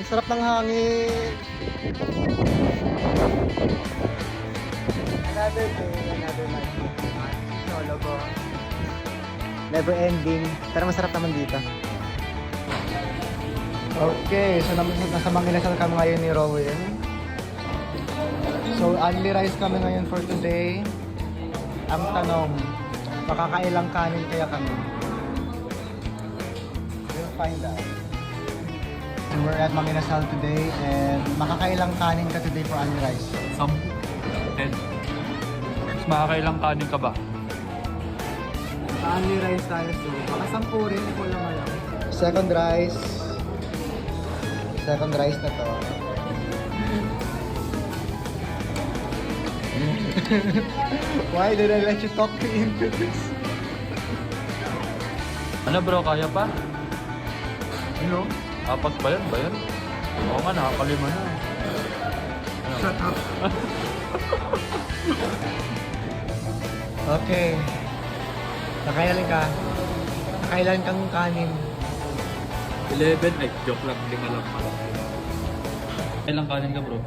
Sarap ng hangin. Another day, another night. Solo. Never ending. Pero masarap naman dito. Okay, so nasa Manginasal kami ngayon ni Rowan. So, only rice kami ngayon for today. Ang tanong, makakailang kanin kaya kami? We'll find out. So, we're at Manginasal today and makakailang kanin ka today for only rice? 10. Mas makakailang kanin ka ba? Only rice tayo so, baka 10 rin, ko lang alam. Second rice. Second rice na to. Why did I let you talk me into this? Ano bro, kaya pa? Ano? Apat ba yan? Oo nga, nakakalima na. Ano? Shut up. Okay. Nakailan ka? Nakailan kang kanin? 11? Ay, joke lang. 5 lang pala. Ilang kanin ka bro?